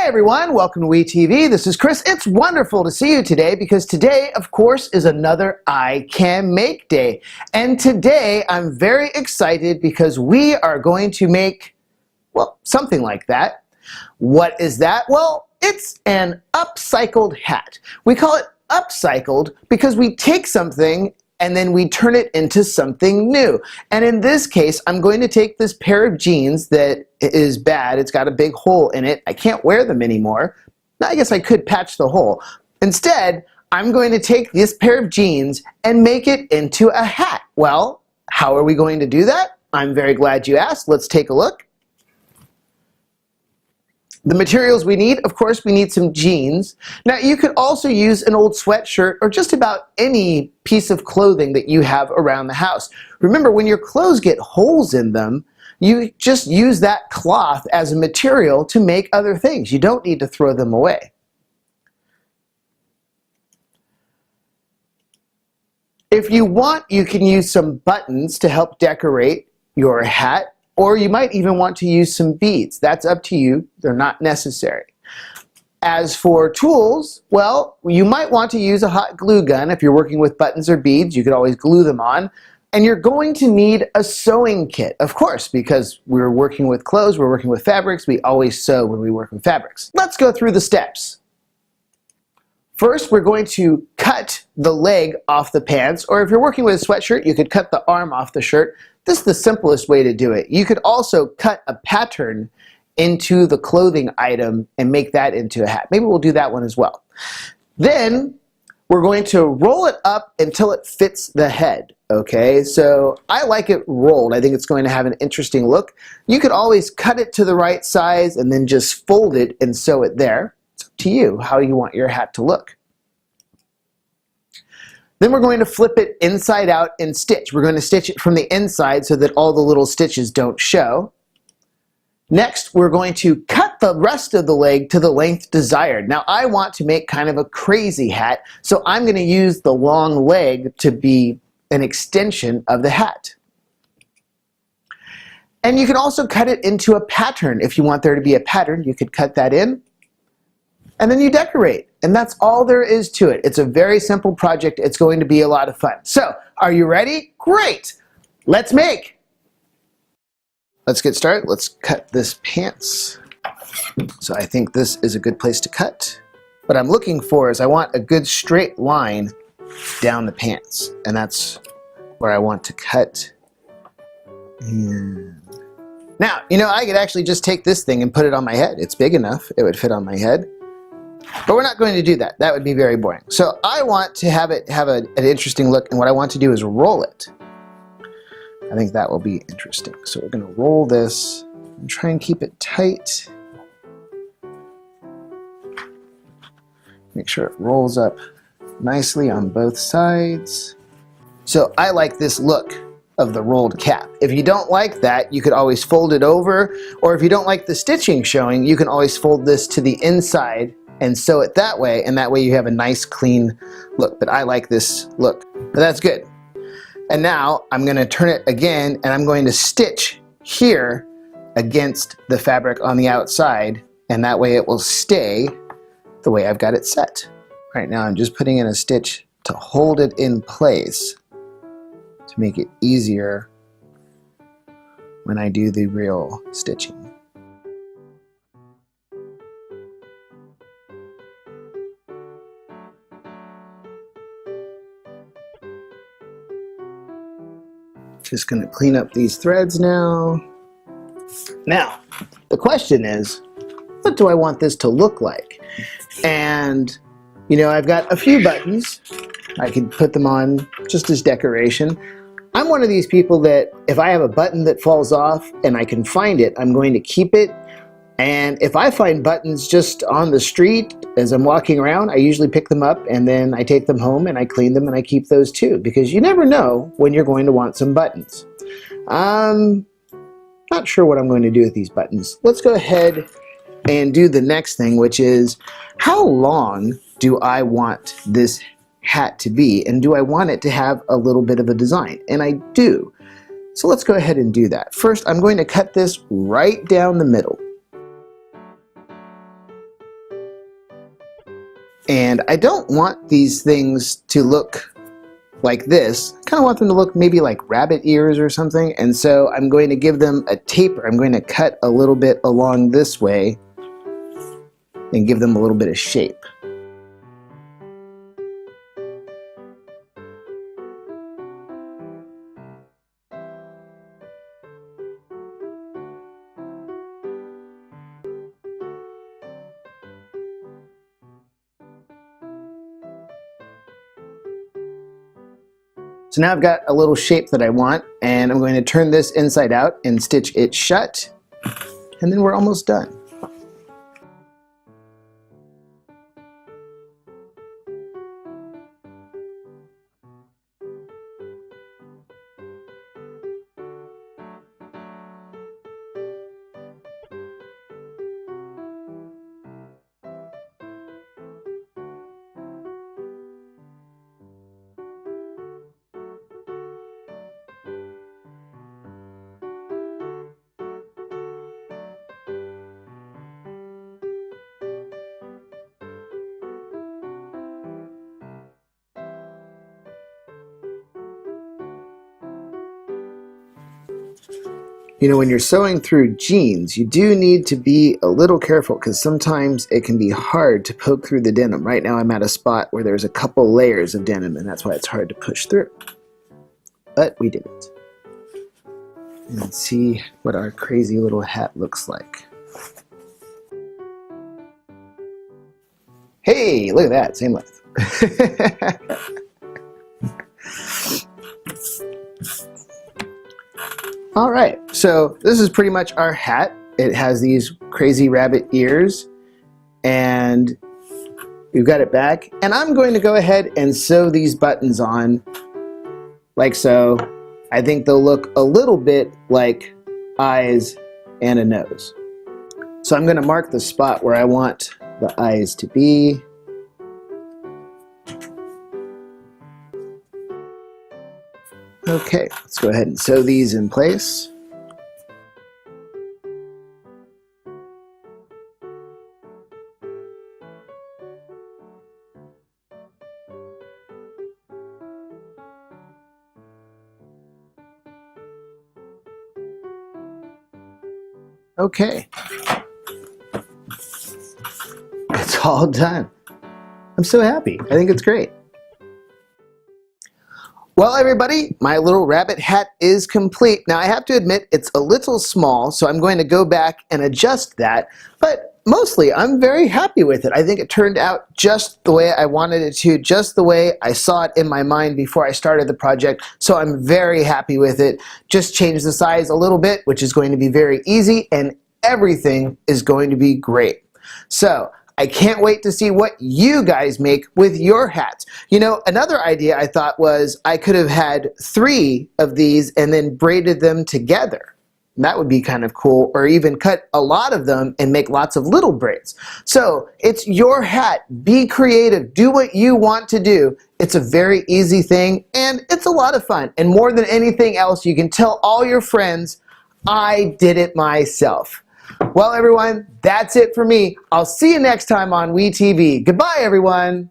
Hi everyone, welcome to WeTV. This is Chris. It's wonderful to see you today because today, of course, is another I Can Make Day. And today I'm very excited because we are going to make, well, something like that. What is that? Well, it's an upcycled hat. We call it upcycled because we take something and then we turn it into something new. And in this case, I'm going to take this pair of jeans that is bad. It's got a big hole in it. I can't wear them anymore. Now, I guess I could patch the hole. Instead, I'm going to take this pair of jeans and make it into a hat. Well, how are we going to do that? I'm very glad you asked. Let's take a look. The materials we need, of course, we need some jeans. Now, you could also use an old sweatshirt or just about any piece of clothing that you have around the house. Remember, when your clothes get holes in them, you just use that cloth as a material to make other things. You don't need to throw them away. If you want, you can use some buttons to help decorate your hat. Or you might even want to use some beads. That's up to you. They're not necessary. As for tools, well, you might want to use a hot glue gun. If you're working with buttons or beads, you could always glue them on. And you're going to need a sewing kit, of course, because we're working with clothes, we're working with fabrics. We always sew when we work with fabrics. Let's go through the steps. First, we're going to cut the leg off the pants, or if you're working with a sweatshirt, you could cut the arm off the shirt. This is the simplest way to do it. You could also cut a pattern into the clothing item and make that into a hat. Maybe we'll do that one as well. Then we're going to roll it up until it fits the head. Okay, so I like it rolled. I think it's going to have an interesting look. You could always cut it to the right size and then just fold it and sew it there. It's up to you how you want your hat to look. Then we're going to flip it inside out and stitch. We're going to stitch it from the inside so that all the little stitches don't show. Next, we're going to cut the rest of the leg to the length desired. Now, I want to make kind of a crazy hat, so I'm going to use the long leg to be an extension of the hat. And you can also cut it into a pattern. If you want there to be a pattern, you could cut that in. And then you decorate, and that's all there is to it. It's a very simple project. It's going to be a lot of fun. So, are you ready? Great! Let's make! Let's get started. Let's cut this pants. So I think this is a good place to cut. What I'm looking for is I want a good straight line down the pants, and that's where I want to cut. And now, you know, I could actually just take this thing and put it on my head. It's big enough. It would fit on my head. But we're not going to do that. That would be very boring. So I want to have it have an interesting look, and what I want to do is roll it. I think that will be interesting. So we're going to roll this and try and keep it tight. Make sure it rolls up nicely on both sides. So I like this look of the rolled cap. If you don't like that, you could always fold it over, or if you don't like the stitching showing, you can always fold this to the inside and sew it that way, and that way you have a nice clean look. But I like this look. But that's good. And now I'm going to turn it again, and I'm going to stitch here against the fabric on the outside, and that way it will stay the way I've got it set. Right now I'm just putting in a stitch to hold it in place to make it easier when I do the real stitching. Just going to clean up these threads now. Now, the question is, what do I want this to look like? And, you know, I've got a few buttons. I can put them on just as decoration. I'm one of these people that if I have a button that falls off and I can find it, I'm going to keep it. And if I find buttons just on the street as I'm walking around, I usually pick them up and then I take them home and I clean them and I keep those too, because you never know when you're going to want some buttons. I'm not sure what I'm going to do with these buttons. Let's go ahead and do the next thing, which is how long do I want this hat to be, and do I want it to have a little bit of a design? And I do. So let's go ahead and do that. First, I'm going to cut this right down the middle. And I don't want these things to look like this. I kind of want them to look maybe like rabbit ears or something, and so I'm going to give them a taper. I'm going to cut a little bit along this way and give them a little bit of shape. So now I've got a little shape that I want, and I'm going to turn this inside out and stitch it shut, and then we're almost done. You know, when you're sewing through jeans, you do need to be a little careful because sometimes it can be hard to poke through the denim. Right now I'm at a spot where there's a couple layers of denim, and that's why it's hard to push through. But we did it. And see what our crazy little hat looks like. Hey, look at that, same length. All right, so this is pretty much our hat. It has these crazy rabbit ears, and we've got it back. And I'm going to go ahead and sew these buttons on like so. I think they'll look a little bit like eyes and a nose. So I'm going to mark the spot where I want the eyes to be. Okay, let's go ahead and sew these in place. Okay, it's all done. I'm so happy. I think it's great. Well, everybody, my little rabbit hat is complete. Now, I have to admit it's a little small, so I'm going to go back and adjust that, but mostly I'm very happy with it. I think it turned out just the way I wanted it to, just the way I saw it in my mind before I started the project, so I'm very happy with it. Just change the size a little bit, which is going to be very easy, and everything is going to be great. So, I can't wait to see what you guys make with your hats. You know, another idea I thought was I could have had 3 of these and then braided them together. That would be kind of cool, or even cut a lot of them and make lots of little braids. So it's your hat. Be creative. Do what you want to do. It's a very easy thing, and it's a lot of fun. And more than anything else, you can tell all your friends, I did it myself. Well, everyone, that's it for me. I'll see you next time on WeTV. Goodbye, everyone.